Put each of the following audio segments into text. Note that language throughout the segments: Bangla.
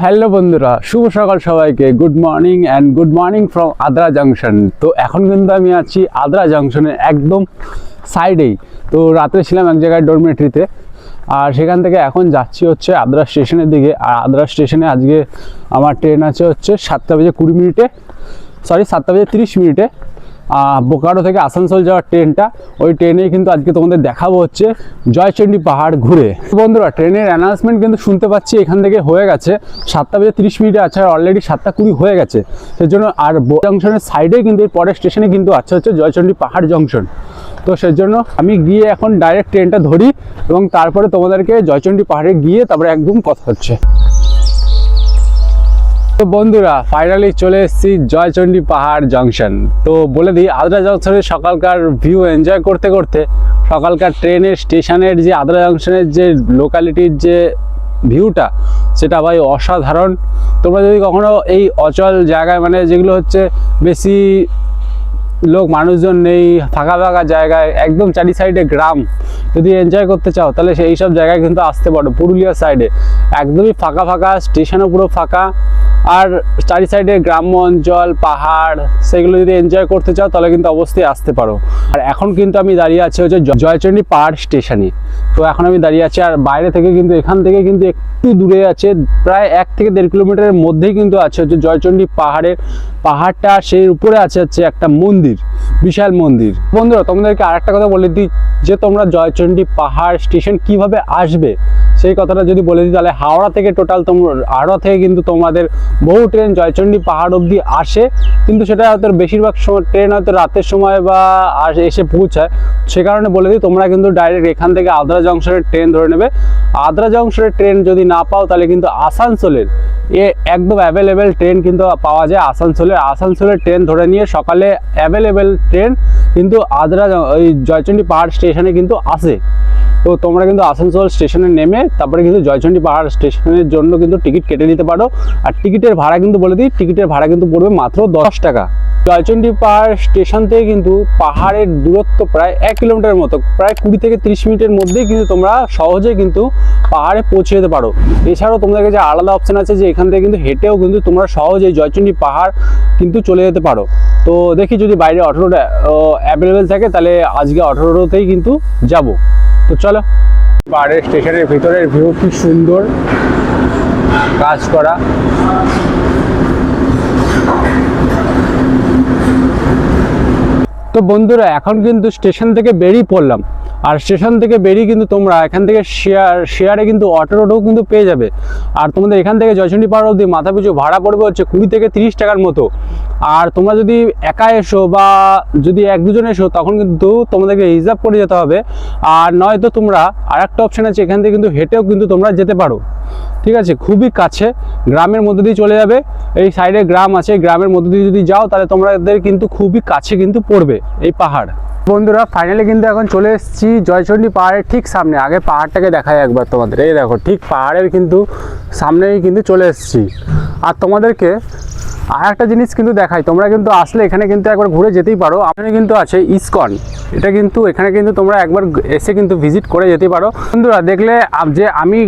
হ্যালো বন্ধুরা, শুভ সকাল সবাইকে। Good morning and good morning from Adra junction. তো এখন কিন্তু আমি আছি আদ্রা জাংশনের একদম সাইডেই। তো রাত্রে ছিলাম এক জায়গায় ডরমেটরিতে, আর সেখান থেকে এখন যাচ্ছি হচ্ছে আদ্রা স্টেশনের দিকে। আর আদ্রা স্টেশনে আজকে আমার ট্রেন আছে হচ্ছে 7:30 বোকারো থেকে আসানসোল যাওয়ার ট্রেনটা। ওই ট্রেনে কিন্তু আজকে তোমাদের দেখাবো হচ্ছে জয়চণ্ডী পাহাড় ঘুরে। বন্ধুরা, ট্রেনের অ্যানাউন্সমেন্ট কিন্তু শুনতে পাচ্ছি এখান থেকে হয়ে গেছে 7:30 আছে, আর অলরেডি 7:20 হয়ে গেছে। সেজন্য আর জংশনের সাইডে কিন্তু এর পরের স্টেশনে কিন্তু আছে হচ্ছে জয়চণ্ডী পাহাড় জংশন। তো সেজন্য আমি গিয়ে এখন ডাইরেক্ট ট্রেনটা ধরি এবং তারপরে তোমাদেরকে জয়চণ্ডী পাহাড়ে গিয়ে তারপরে একদম কথা হচ্ছে। তো বন্ধুরা, ফাইনালি চলে এসেছি জয়চণ্ডী পাহাড় জংশন। তো বলে দিই, আদ্রা জংশনের সকালকার ভিউ এনজয় করতে করতে সকালকার ট্রেনের স্টেশনের যে আদ্রা জংশনের যে লোকালিটির যে ভিউটা, সেটা ভাই অসাধারণ। তোমরা যদি কখনো এই অচল জায়গায়, মানে যেগুলো হচ্ছে বেশি লোক মানুষজন নেই, ফাঁকা ফাঁকা জায়গায়, একদম চারি সাইডে গ্রাম, যদি এনজয় করতে চাও তাহলে সেই সব জায়গায় কিন্তু আসতে পারো। পুরুলিয়ার সাইডে একদমই ফাঁকা ফাঁকা, স্টেশনও পুরো ফাঁকা, আর চারি সাইডে গ্রাম্য অঞ্চল, পাহাড়, সেগুলো যদি এনজয় করতে চাও তাহলে কিন্তু অবশ্যই আসতে পারো। আর এখন কিন্তু আমি দাঁড়িয়ে আছি হচ্ছে জয়চণ্ডী পাহাড় স্টেশনে। তো এখন আমি দাঁড়িয়ে আছি, আর বাইরে থেকে কিন্তু এখান থেকে কিন্তু একটু দূরে আছে, প্রায় 1 থেকে 1.5 কিলোমিটারের মধ্যেই কিন্তু আছে হচ্ছে জয়চণ্ডী পাহাড়টা। সেই উপরে আছে হচ্ছে একটা মন্দির, বিশাল মন্দির। বন্ধুরা, তোমাদেরকে আরেকটা কথা বলে দিই, যে তোমরা জয়চণ্ডী পাহাড় স্টেশন কিভাবে আসবে সেই কথাটা যদি বলে দিই, তাহলে হাওড়া থেকে হাওড়া থেকে কিন্তু তোমাদের বহু ট্রেন জয়চণ্ডী পাহাড় অবধি আসে, কিন্তু সেটা হয়তো বেশিরভাগ সময় ট্রেন হয়তো রাতের সময় বা এসে পৌঁছায়। সে কারণে বলে দিই, তোমরা কিন্তু ডাইরেক্ট এখান থেকে আদ্রা জংশনের ট্রেন ধরে নেবে। আদ্রা জংশনের ট্রেন যদি না পাও তাহলে কিন্তু আসানসোলের একদম অ্যাভেলেবেল ট্রেন কিন্তু পাওয়া যায়। আসানসোলের ট্রেন ধরে নিয়ে সকালে অ্যাভেলেবেল ট্রেন কিন্তু ওই জয়চণ্ডী পাহাড় স্টেশনে কিন্তু আসে। তো তোমরা কিন্তু আসানসোল স্টেশনে নেমে তারপরে কিন্তু জয়চণ্ডী পাহাড় স্টেশনের জন্য কিন্তু টিকিট কেটে নিতে পারো। আর টিকিটের ভাড়া কিন্তু বলে দিই, টিকিটের ভাড়া কিন্তু পড়বে মাত্র 10 টাকা। জয়চণ্ডী পাহাড় স্টেশন থেকে কিন্তু পাহাড়ের দূরত্ব প্রায় 1 কিলোমিটারের মতো, প্রায় 20 থেকে 30 মিনিটের মধ্যেই কিন্তু তোমরা সহজে কিন্তু পাহাড়ে পৌঁছে যেতে পারো। এছাড়াও তোমাদের কাছে আলাদা অপশন আছে যে এখান থেকে কিন্তু হেঁটেও কিন্তু তোমরা সহজেই জয়চণ্ডী পাহাড় কিন্তু চলে যেতে পারো। তো দেখি যদি বাইরে অটোটা অ্যাভেলেবেল থাকে তাহলে আজকে অটোতেই কিন্তু যাব। তো চলো, পাহাড়ের স্টেশনের ভিতরের ভিউ কি সুন্দর, কাজ করা। তো বন্ধুরা, এখন কিন্তু স্টেশন থেকে বেরিয়ে পড়লাম। আর স্টেশন থেকে বেরিয়ে কিন্তু তোমরা এখান থেকে শেয়ারে কিন্তু অটোও কিন্তু পেয়ে যাবে। আর তোমাদের এখান থেকে জয়চণ্ডী পাহাড় অবধি মাথা পিছু ভাড়া পড়বে হচ্ছে 20 থেকে 30 টাকার মতো। আর তোমরা যদি একা এসো বা যদি 1-2 জন এসো তখন কিন্তু তোমাদেরকে রিজার্ভ করে যেতে হবে। আর নয়তো তোমরা আরেকটা অপশন আছে, এখান থেকে কিন্তু হেঁটেও কিন্তু তোমরা যেতে পারো। ঠিক আছে, খুবই কাছে, গ্রামের মধ্যে দিয়ে চলে যাবে। এই সাইডে গ্রাম আছে, গ্রামের মধ্যে দিয়ে যদি যাও তাহলে তোমাদের কিন্তু খুবই কাছে কিন্তু পড়বে এই পাহাড়। বন্ধুরা, ফাইনালি কিন্তু এখন চলে এসেছি জয়চণ্ডী পাহাড়ের ঠিক সামনে। আগে পাহাড়টাকে দেখাই একবার তোমাদের। এই দেখো, ঠিক পাহাড়ের কিন্তু সামনেই কিন্তু চলে এসেছি। আর তোমাদেরকে আর একটা জিনিস কিন্তু দেখাই, তোমরা কিন্তু আসলে এখানে কিন্তু একবার ঘুরে যেতেই পারো। এখানে কিন্তু আছে ইসকন, এটা কিন্তু এখানে কিন্তু তোমরা একবার এসে কিন্তু ভিজিট করে যেতে পারো। বন্ধুরা, দেখলে যে আমি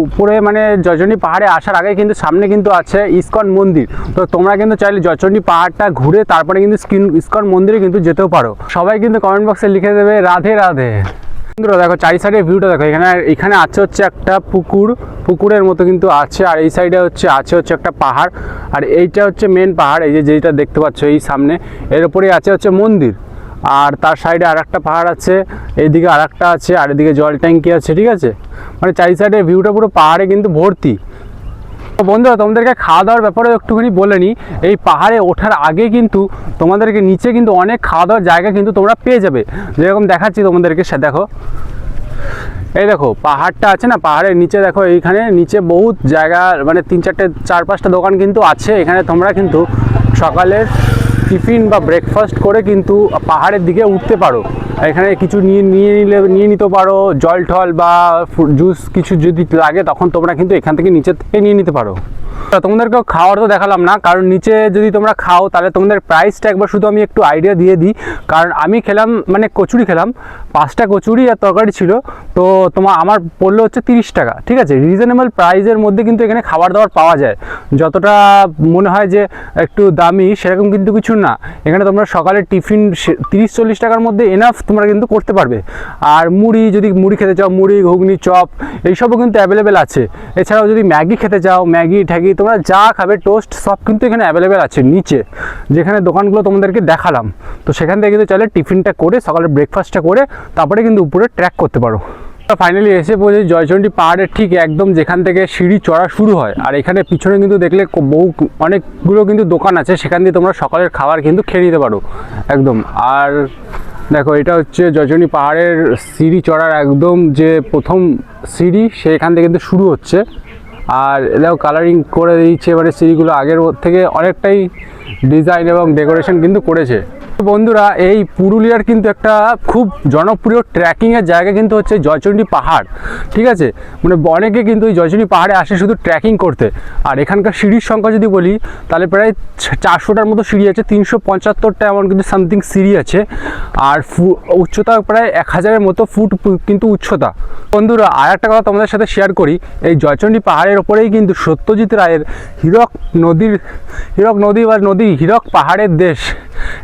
উপরে মানে জয়চণ্ডী পাহাড়ে আসার আগে কিন্তু সামনে কিন্তু আছে ইসকন মন্দির। তো তোমরা কিন্তু চাইলে জয়চণ্ডী পাহাড়টা ঘুরে তারপরে কিন্তু ইসকন মন্দিরে কিন্তু যেতেও পারো। সবাই কিন্তু কমেন্ট বক্সে লিখে দেবে রাধে রাধে। বন্ধুরা দেখো, চারি সাইডের ভিউটা দেখো। এখানে আছে হচ্ছে একটা পুকুরের মতো কিন্তু আছে, আর এই সাইডে আছে হচ্ছে একটা পাহাড়। আর এইটা হচ্ছে মেন পাহাড়, এই যেটা দেখতে পাচ্ছ এই সামনে, এর উপরেই আছে মন্দির। আর তার সাইডে আর একটা পাহাড় আছে, এইদিকে আর একটা আছে, আর এদিকে জল ট্যাঙ্কি আছে। ঠিক আছে, মানে চারি সাইডের ভিউটা পুরো পাহাড়ে কিন্তু ভর্তি। বন্ধুরা, তোমাদেরকে খাওয়া দাওয়ার ব্যাপারে একটুখানি বলে নিই। এই পাহাড়ে ওঠার আগে কিন্তু তোমাদেরকে নিচে কিন্তু অনেক খাওয়া দাওয়ার জায়গা কিন্তু তোমরা পেয়ে যাবে। যেরকম দেখাচ্ছি তোমাদেরকে, সে দেখো, এই দেখো পাহাড়টা আছে না, পাহাড়ের নিচে দেখো, এইখানে নিচে বহুত জায়গা, মানে 3-4-5টা দোকান কিন্তু আছে। এখানে তোমরা কিন্তু সকালের টিফিন বা ব্রেকফাস্ট করে কিন্তু পাহাড়ের দিকে উঠতে পারো। এখানে কিছু নিয়ে নিতে পারো, জল টল বা জুস কিছু যদি লাগে তখন তোমরা কিন্তু এখান থেকে নিচে থেকে নিয়ে নিতে পারো। তোমাদেরকে খাওয়ার তো দেখালাম না, কারণ নিচে যদি তোমরা খাও তাহলে তোমাদের প্রাইসটা একবার শুধু আমি একটু আইডিয়া দিয়ে দিই। কারণ আমি খেলাম মানে কচুরি খেলাম, 5টা কচুরি আর তরকারি ছিল, তো আমার পড়লো হচ্ছে 30 টাকা। ঠিক আছে, রিজনেবল প্রাইসের মধ্যে কিন্তু এখানে খাবার দাবার পাওয়া যায়। যতটা মনে হয় যে একটু দামি সেরকম কিন্তু কিছু না। এখানে তোমরা সকালে টিফিন 30-40 টাকার মধ্যে এনাফ তোমরা কিন্তু করতে পারবে। আর মুড়ি, যদি মুড়ি খেতে চাও, মুড়ি, ঘুগনি, চপ এইসবও কিন্তু অ্যাভেলেবেল আছে। এছাড়াও যদি ম্যাগি খেতে চাও, ম্যাগি ঠ্যাগি তোমরা যা খাবে, টোস্ট সব কিন্তু এখানে অ্যাভেলেবেল আছে নিচে, যেখানে দোকানগুলো তোমাদেরকে দেখালাম। তো সেখান থেকে কিন্তু চাইলে টিফিনটা করে, সকালে ব্রেকফাস্টটা করে তারপরে কিন্তু উপরে ট্র্যাক করতে পারো। ফাইনালি এসে পৌঁছে জয়চণ্ডী পাহাড়ের ঠিক একদম যেখান থেকে সিঁড়ি চড়া শুরু হয়। আর এখানে পিছনে কিন্তু দেখলে অনেকগুলো কিন্তু দোকান আছে, সেখান দিয়ে তোমরা সকালের খাবার কিন্তু খেয়ে নিতে পারো একদম। আর দেখো, এটা হচ্ছে জয়চণ্ডী পাহাড়ের সিঁড়ি চড়ার একদম যে প্রথম সিঁড়ি, সেখান থেকে কিন্তু শুরু হচ্ছে। আর এটাও কালারিং করে দিচ্ছে, মানে সিঁড়িগুলো আগের থেকে অনেকটাই ডিজাইন এবং ডেকোরেশন কিন্তু করেছে। বন্ধুরা, এই পুরুলিয়ার কিন্তু একটা খুব জনপ্রিয় ট্রেকিংয়ের জায়গা কিন্তু হচ্ছে জয়চণ্ডী পাহাড়। ঠিক আছে, মানে অনেকে কিন্তু এই জয়চণ্ডী পাহাড়ে আসে শুধু ট্রেকিং করতে। আর এখানকার সিঁড়ির সংখ্যা যদি বলি তাহলে প্রায় 400টার মতো সিঁড়ি আছে, 375টা এমন কিন্তু সামথিং সিঁড়ি আছে। আর উচ্চতা প্রায় 1000-এর মতো ফুট কিন্তু উচ্চতা। বন্ধুরা, আর একটা কথা তোমাদের সাথে শেয়ার করি, এই জয়চণ্ডী পাহাড়ের ওপরেই কিন্তু সত্যজিৎ রায়ের হীরক পাহাড়ের দেশ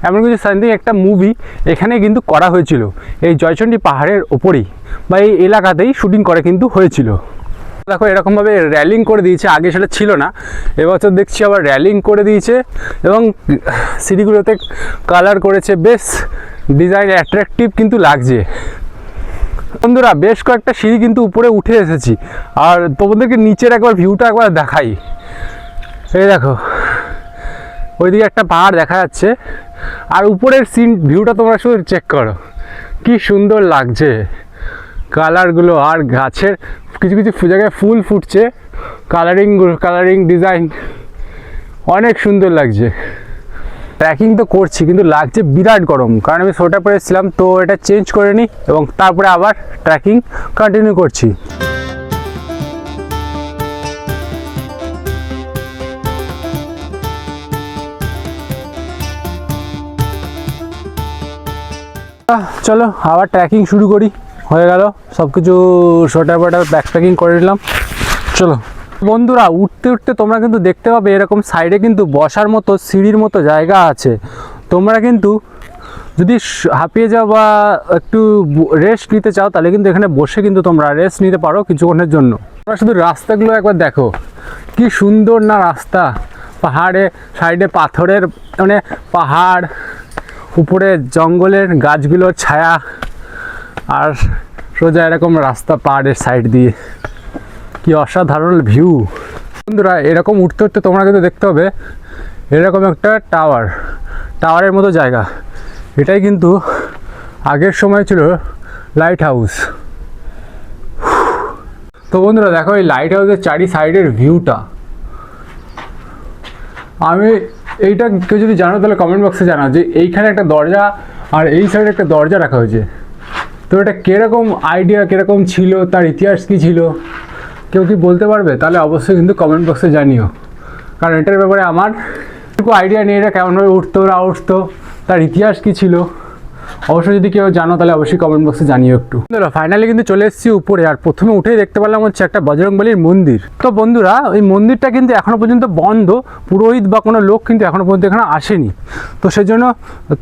এমন কিছু সামথিং একটা মুভি এখানে কিন্তু করা হয়েছিল, এই জয়চণ্ডী পাহাড়ের ওপরেই বা এই এলাকাতেই শুটিং করে কিন্তু হয়েছিল। দেখো, এরকমভাবে র্যালিং করে দিয়েছে, আগে সেটা ছিল না, এবছর দেখছি আবার র্যালিং করে দিয়েছে এবং সিঁড়িগুলোতে কালার করেছে, বেশ ডিজাইন অ্যাট্রাকটিভ কিন্তু লাগছে। বন্ধুরা, বেশ কয়েকটা সিঁড়ি কিন্তু উপরে উঠে এসেছি, আর তোমাদেরকে নিচের একবার ভিউটা একবার দেখাই। এই দেখো, ওইদিকে একটা পাহাড় দেখা যাচ্ছে, আর উপরের ভিউটা তোমরা শুধু চেক করো, কি সুন্দর লাগছে কালারগুলো। আর গাছের কিছু কিছু জায়গায় ফুল ফুটছে, কালারিং ডিজাইন অনেক সুন্দর লাগছে। ট্রেকিং তো করছি কিন্তু লাগছে বিরাট গরম, কারণ আমি সোয়েটার পরে এসেছিলাম, তো এটা চেঞ্জ করে নিই এবং তারপরে আবার ট্রেকিং কন্টিনিউ করছি। চলো আবার ট্রেকিং শুরু করি। হয়ে গেল সব কিছু, সোয়েটার ব্যাগ প্যাকিং করে নিলাম। চলো বন্ধুরা, উঠতে উঠতে তোমরা কিন্তু দেখতে পাবে এরকম সাইডে কিন্তু বসার মতো সিঁড়ির মতো জায়গা আছে। তোমরা কিন্তু যদি হাঁপিয়ে যাও বা একটু রেস্ট নিতে চাও তাহলে কিন্তু এখানে বসে কিন্তু তোমরা রেস্ট নিতে পারো কিছুক্ষণের জন্য। তোমরা শুধু রাস্তাগুলো একবার দেখো, কি সুন্দর না রাস্তা, পাহাড়ে সাইডে পাথরের মানে পাহাড়, উপরে জঙ্গলের গাছগুলোর ছায়া, আর সোজা এরকম রাস্তা পাহাড়ের সাইড দিয়ে, কি অসাধারণ ভিউ। বন্ধুরা, এরকম উঠতে উঠতে তোমরা কিন্তু দেখতে হবে এরকম একটা টাওয়ারের মতো জায়গা, এটাই কিন্তু আগের সময় ছিল লাইট হাউস। তো বন্ধুরা দেখো, এই লাইট হাউসের চারি সাইডের ভিউটা, আমি এইটা কেউ যদি জানো তাহলে কমেন্ট বক্সে জানাও যে এইখানে একটা দরজা আর এই সাইডে একটা দরজা রাখা হয়েছে। তো এটা কীরকম আইডিয়া, কীরকম ছিল, তার ইতিহাস কী ছিল, কেউ কি বলতে পারবে? তাহলে অবশ্যই কিন্তু কমেন্ট বক্সে জানিও, কারণ এটার ব্যাপারে আমার একটু আইডিয়া নেই, এটা কেমনভাবে উঠতো না উঠতো, তার ইতিহাস কী ছিল। অবশ্যই যদি কেউ জানো তাহলে অবশ্যই কমেন্ট বক্সে জানিও একটু। ফাইনালি কিন্তু চলে এসেছি উপরে, আর প্রথমে উঠেই দেখতে পেলাম হচ্ছে একটা বজরংবলীর মন্দির। তো বন্ধুরা, ওই মন্দিরটা কিন্তু এখনও পর্যন্ত বন্ধ, পুরোহিত বা কোনো লোক কিন্তু এখনও পর্যন্ত এখানে আসেনি। তো সেজন্য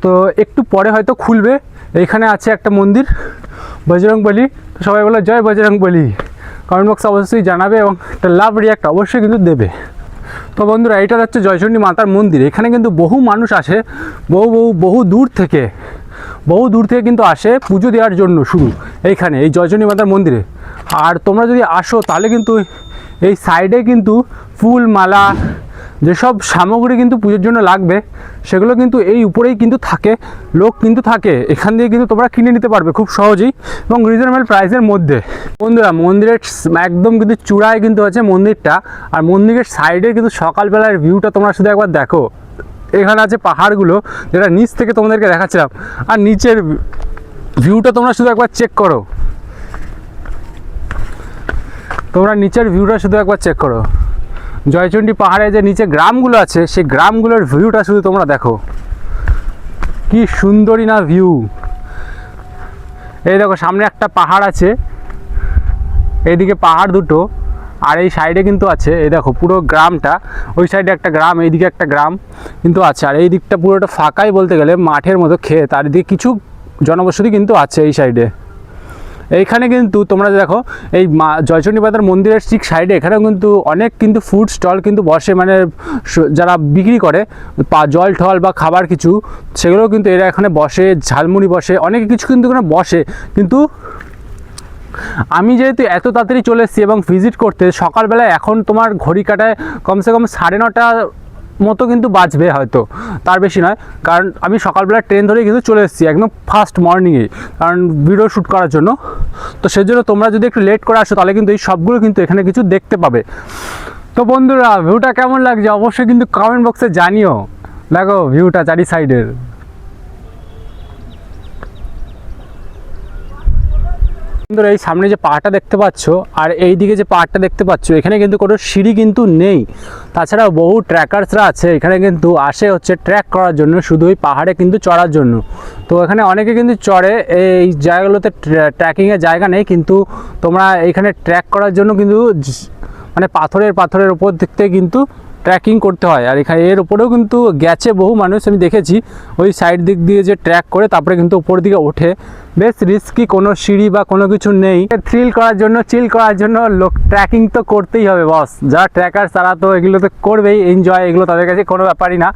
তো একটু পরে হয়তো খুলবে। এইখানে আছে একটা মন্দির বজরংবলী, তো সবাই বলে জয় বজরংবলী। কমেন্ট বক্সে অবশ্যই জানাবে এবং একটা লাভ রিয়াক্ট অবশ্যই কিন্তু দেবে। তো বন্ধুরা, এটা হচ্ছে জয়চণ্ডী মাতার মন্দির। এখানে কিন্তু বহু মানুষ আসে, বহু দূর থেকে কিন্তু আসে পুজো দেওয়ার জন্য শুরু এইখানে, এই জয়চণ্ডী মাতার মন্দিরে। আর তোমরা যদি আসো তাহলে কিন্তু এই সাইডে কিন্তু ফুল মালা যেসব সামগ্রী কিন্তু পুজোর জন্য লাগবে সেগুলো কিন্তু এই উপরেই কিন্তু থাকে, লোক কিন্তু থাকে, এখান দিয়ে কিন্তু তোমরা কিনে নিতে পারবে খুব সহজেই এবং রিজনেবল প্রাইসের মধ্যে। বন্ধুরা, মন্দিরের একদম কিন্তু চূড়ায় কিন্তু আছে মন্দিরটা, আর মন্দিরের সাইডে কিন্তু সকালবেলার ভিউটা তোমরা শুধু একবার দেখো। এখানে আছে পাহাড়গুলো, যেটা নিচ থেকে তোমাদেরকে দেখাচ্ছিলাম, আর নিচের ভিউটা তোমরা শুধু একবার চেক করো। জয়চণ্ডী পাহাড়ে যে নিচে গ্রামগুলো আছে সেই গ্রামগুলোর ভিউটা শুধু তোমরা দেখো, কি সুন্দরই না ভিউ। এই দেখো সামনে একটা পাহাড় আছে, এইদিকে পাহাড় দুটো, আর এই সাইডে কিন্তু আছে, এই দেখো পুরো গ্রামটা, ওই সাইডে একটা গ্রাম, এইদিকে একটা গ্রাম কিন্তু আছে। আর এই দিকটা পুরোটা ফাঁকাই বলতে গেলে, মাঠের মতো ক্ষেত, আর এদিকে কিছু জনবসতি কিন্তু আছে এই সাইডে। এইখানে কিন্তু তোমরা দেখো এই জয়চণ্ডী মাতার মন্দিরের ঠিক সাইডে এখানেও কিন্তু অনেক কিন্তু ফুড স্টল কিন্তু বসে, মানে যারা বিক্রি করে জল ঠল বা খাবার কিছু, সেগুলোও কিন্তু এরা এখানে বসে, ঝালমুড়ি বসে, অনেক কিছু কিন্তু এখানে বসে। কিন্তু আমি যেহেতু এত তাড়াতাড়ি চলে এসেছি এবং ভিজিট করতে, সকালবেলায় এখন তোমার ঘড়ি কাটায় কমসে কম 9:30 মতো কিন্তু বাজবে, হয়তো তার বেশি নয়, কারণ আমি সকালবেলা ট্রেন ধরেই কিন্তু চলে এসেছি একদম ফার্স্ট মর্নিংয়ে, কারণ ভিডিও শ্যুট করার জন্য। তো সেজন্য তোমরা যদি একটু লেট করে আসো তাহলে কিন্তু এই সবগুলো কিন্তু এখানে কিছু দেখতে পাবে। তো বন্ধুরা, ভিউটা কেমন লাগছে অবশ্যই কিন্তু কমেন্ট বক্সে জানিও। দেখো ভিউটা চারি সাইডের। বন্ধুরা, এই সামনে যে পাহাড়টা দেখতে পাচ্ছ আর এই দিকে যে পাহাড়টা দেখতে পাচ্ছ, এখানে কিন্তু কোনো সিঁড়ি কিন্তু নেই। তাছাড়া বহু ট্রেকার্সরা আছে এখানে, কিন্তু আসে হচ্ছে ট্রেক করার জন্য, শুধু ওই পাহাড়ে কিন্তু চড়ার জন্য। তো এখানে অনেকে কিন্তু চড়ে, এই জায়গাগুলোতে ট্রেকিংয়ের জায়গা নেই, কিন্তু তোমরা এখানে ট্রেক করার জন্য কিন্তু মানে পাথরের উপর দিক থেকে কিন্তু ট্রেকিং করতে হয়। আর এখানে এর উপরেও কিন্তু গেছে বহু মানুষ, আমি দেখেছি ওই সাইড দিক দিয়ে যে ট্র্যাক করে তারপরে কিন্তু উপর দিকে ওঠে। বেশ রিস্কি, কোনো সিঁড়ি বা কোনো কিছু নেই। থ্রিল করার জন্য, চিল করার জন্য লোক ট্রেকিং তো করতেই হবে বস। যারা ট্রেকার তারা তো এগুলো তো করবেই, এনজয়, এগুলো তাদের কাছে কোনো ব্যাপারই না।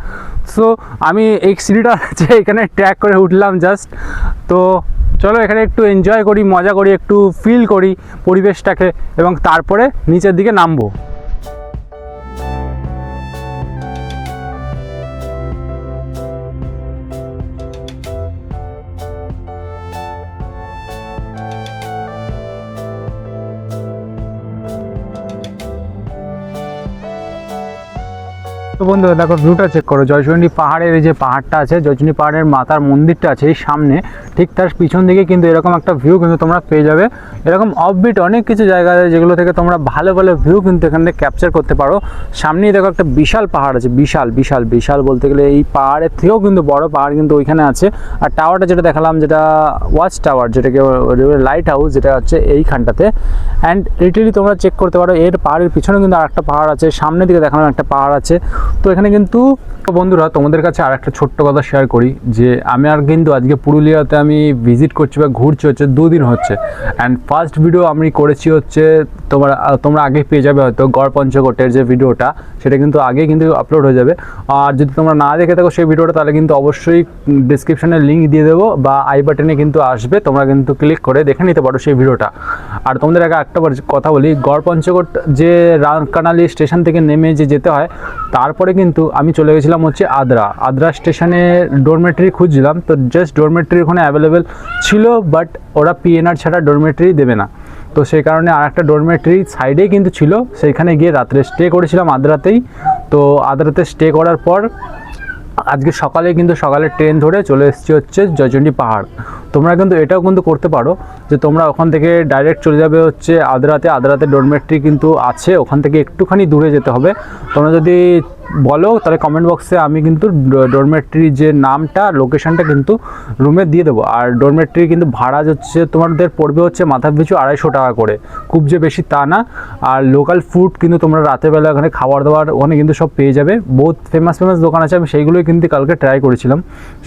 সো আমি এই সিঁড়িটা আছে এখানে ট্র্যাক করে উঠলাম জাস্ট। তো চলো এখানে একটু এনজয় করি, মজা করি, একটু ফিল করি পরিবেশটাকে, এবং তারপরে নিচের দিকে নামবো। তো বন্ধুরা দেখো ভিউটা চেক করো, জয়চণ্ডী পাহাড়ের এই যে পাহাড়টা আছে, জয়চণ্ডী পাহাড়ের মাতার মন্দিরটা আছে এই সামনে, ঠিক তার পিছন দিকে কিন্তু এরকম একটা ভিউ কিন্তু তোমরা পেয়ে যাবে। এরকম অফবিট অনেক কিছু জায়গা আছে যেগুলো থেকে তোমরা ভালো ভালো ভিউ কিন্তু এখান থেকে ক্যাপচার করতে পারো। সামনেই দেখো একটা বিশাল পাহাড় আছে, বিশাল বিশাল বিশাল বলতে গেলে এই পাহাড়ের থেকেও কিন্তু বড় পাহাড় কিন্তু ওইখানে আছে। আর টাওয়ারটা যেটা দেখালাম, যেটা ওয়াচ টাওয়ার, যেটাকে লাইট হাউস, যেটা হচ্ছে এইখানটাতে। অ্যান্ড লিটারালি তোমরা চেক করতে পারো, এর পাহাড়ের পিছনে কিন্তু আর একটা পাহাড় আছে, সামনের দিকে দেখালাম একটা পাহাড় আছে। তো এখানে কিন্তু বন্ধুরা তোমাদের কাছে আর একটা ছোট্ট কথা শেয়ার করি, যে আমি আর কিন্তু আজকে পুরুলিয়াতে আমি ভিজিট করছি বা ঘুরছি হচ্ছে 2 দিন হচ্ছে। অ্যান্ড ফার্স্ট ভিডিও আমি করেছি হচ্ছে তোমরা আগে পেয়ে যাবে হয়তো গড় পঞ্চকোটের যে ভিডিওটা, সেটা কিন্তু আগে কিন্তু আপলোড হয়ে যাবে। আর যদি তোমরা না দেখে থাকো সেই ভিডিওটা, তাহলে কিন্তু অবশ্যই ডিসক্রিপশনে লিঙ্ক দিয়ে দেবো বা আই বাটনে কিন্তু আসবে, তোমরা কিন্তু ক্লিক করে দেখে নিতে পারো সেই ভিডিওটা। আর তোমাদের আগে একটা কথা বলি, গড় পঞ্চকোট যে রানকানালি স্টেশন থেকে নেমে যে যেতে হয়, তারপরে কিন্তু আমি চলে গেছিলাম হচ্ছে আদ্রা স্টেশনে ডরমেটরি খুঁজছিলাম। তো জাস্ট ডরমেটরি ওখানে অ্যাভেলেবেল ছিল, বাট ওরা পিএনআর ছাড়া ডরমেটরি দেবে না। তো সেই কারণে আর একটা ডরমেটরি সাইডেই কিন্তু ছিল, সেইখানে গিয়ে রাত্রে স্টে করেছিলাম আদ্রাতেই। তো আদ্রাতে স্টে করার পর আজকে সকালে ট্রেন ধরে চলে এসেছি হচ্ছে জয়চণ্ডী পাহাড়। তোমরা কিন্তু এটাও কিন্তু করতে পারো, যে তোমরা ওখান থেকে ডাইরেক্ট চলে যাবে হচ্ছে আদ্রাতে ডরমেটরি কিন্তু আছে, ওখান থেকে একটুখানি দূরে যেতে হবে। তোমরা যদি বলো তাহলে কমেন্ট বক্সে আমি কিন্তু ডরমেটরি যে নামটা, লোকেশনটা কিন্তু রুমে দিয়ে দেবো। আর ডরমেটরি কিন্তু ভাড়া হচ্ছে তোমাদের পড়বে হচ্ছে মাথা পিছু 250 টাকা করে, খুব যে বেশি তা না। আর লোকাল ফুড কিন্তু তোমরা রাতেরবেলা ওখানে খাবার দাবার ওখানে কিন্তু সব পেয়ে যাবে। বহুত ফেমাস দোকান আছে, আমি সেইগুলোই কিন্তু কালকে ট্রাই করেছিলাম।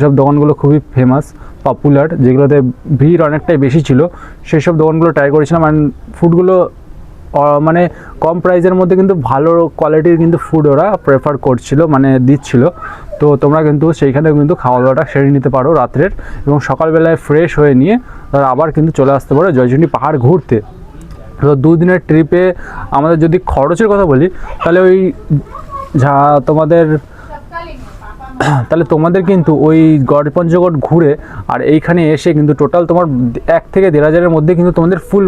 সব দোকানগুলো খুবই ফেমাস, পপুলার, যেগুলোতে ভিড় অনেকটাই বেশি ছিল, সেই সব দোকানগুলো ট্রাই করেছিলাম। অ্যান্ড ফুডগুলো মানে কম প্রাইসের মধ্যে কিন্তু ভালো কোয়ালিটির কিন্তু ফুড ওরা প্রেফার করছিল, মানে দিচ্ছিল। তো তোমরা কিন্তু সেইখানে কিন্তু খাওয়া দাওয়াটা সেরে নিতে পারো রাত্রের, এবং সকালবেলায় ফ্রেশ হয়ে নিয়ে তারা আবার কিন্তু চলে আসতে পারো জয়চণ্ডী পাহাড় ঘুরতে। তো 2 দিনের ট্রিপে আমাদের যদি খরচের কথা বলি, তাহলে ওই তোমাদের কিন্তু ওই গড় পঞ্চকোট ঘুরে আর এইখানে এসে কিন্তু টোটাল তোমার 1 থেকে 1.5 হাজারের মধ্যে কিন্তু তোমাদের ফুল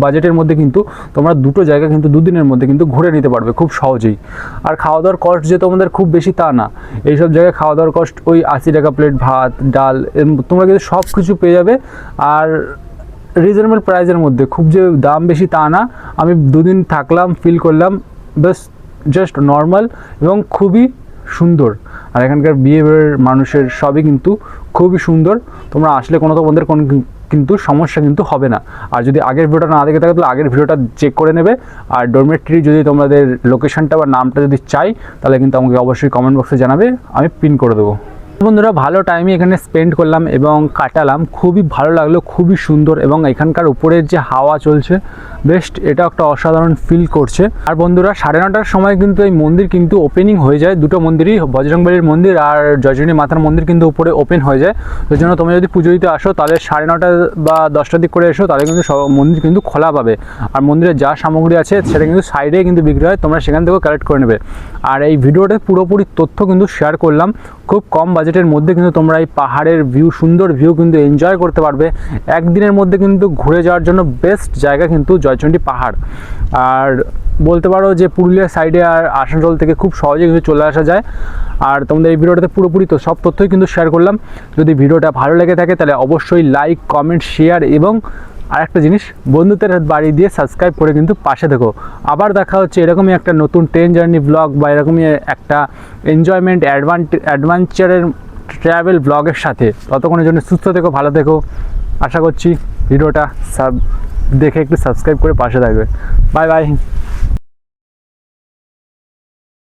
বাজেটের মধ্যে কিন্তু তোমরা দুটো জায়গা কিন্তু 2 দিনের মধ্যে কিন্তু ঘুরে নিতে পারবে খুব সহজেই। আর খাওয়া দাওয়ার কস্ট যে তোমাদের খুব বেশি তা না, এইসব জায়গায় খাওয়া দাওয়ার কস্ট ওই 80 টাকা প্লেট, ভাত ডাল, তোমরা কিন্তু সব কিছু পেয়ে যাবে। আর রিজনেবল প্রাইসের মধ্যে, খুব যে দাম বেশি তা না। আমি 2 দিন থাকলাম, ফিল করলাম, বেশ জাস্ট নর্মাল এবং খুবই সুন্দর। আর এখানকার বিহেভিয়ার মানুষের সবই কিন্তু খুবই সুন্দর। তোমরা আসলে কোনো তোমাদের কোনো কিন্তু সমস্যা কিন্তু হবে না। আর যদি আগের ভিডিওটা না দেখে থাকে তাহলে আগের ভিডিওটা চেক করে নেবে। আর ডরমেটরি যদি তোমাদের লোকেশনটা বা নামটা যদি চাই তাহলে কিন্তু আমাকে অবশ্যই কমেন্ট বক্সে জানাবে, আমি পিন করে দেবো। বন্ধুরা ভালো টাইমে এখানে স্পেন্ড করলাম এবং কাটালাম, খুবই ভালো লাগলো, খুবই সুন্দর। এবং এখানকার উপরের যে হাওয়া চলছে বেস্ট, এটা একটা অসাধারণ ফিল করছে। আর বন্ধুরা 9:30টার সময় কিন্তু এই মন্দির কিন্তু ওপেনিং হয়ে যায়, দুটো মন্দিরই, বজরংবলীর মন্দির আর জয়চণ্ডী মাতার মন্দির কিন্তু উপরে ওপেন হয়ে যায়। ওই জন্য তোমরা যদি পুজো দিতে আসো তাহলে 9:30 বা 10টার দিক করে এসো, তাহলে কিন্তু মন্দির কিন্তু খোলা পাবে। আর মন্দিরের যা সামগ্রী আছে সেটা কিন্তু সাইডে কিন্তু বিক্রি হয়, তোমরা সেখান থেকেও কালেক্ট করে নেবে। আর এই ভিডিওতে পুরোপুরি তথ্য কিন্তু শেয়ার করলাম, খুব কম বাজেটের মধ্যে কিন্তু তোমরা এই পাহাড়ের ভিউ, সুন্দর ভিউ কিন্তু এনজয় করতে পারবে। একদিনের মধ্যে কিন্তু ঘুরে যাওয়ার জন্য বেস্ট জায়গা কিন্তু জয়চণ্ডী পাহাড়। আর বলতে পারো যে পুরুলিয়ার সাইডে আর আসানসোল থেকে খুব সহজে কিন্তু চলে আসা যায়। আর তোমাদের এই ভিডিওটাতে পুরোপুরি তো সব তথ্যই কিন্তু শেয়ার করলাম। যদি ভিডিওটা ভালো লেগে থাকে তাহলে অবশ্যই লাইক, কমেন্ট, শেয়ার এবং আরেকটা জিনিস, বন্ধুদের হাত বাড়িয়ে দিয়ে সাবস্ক্রাইব করে কিন্তু পাশে থেকো। আবার দেখা হচ্ছে এরকমই একটা নতুন ট্রেন জার্নি ব্লগ বা এরকমই একটা এনজয়মেন্ট অ্যাডভেঞ্চারের ট্রাভেল ব্লগের সাথে। ততক্ষণের জন্য সুস্থ থেকো, ভালো থেকো। আশা করছি ভিডিওটা দেখে একটু সাবস্ক্রাইব করে পাশে থাকবে। Bye bye.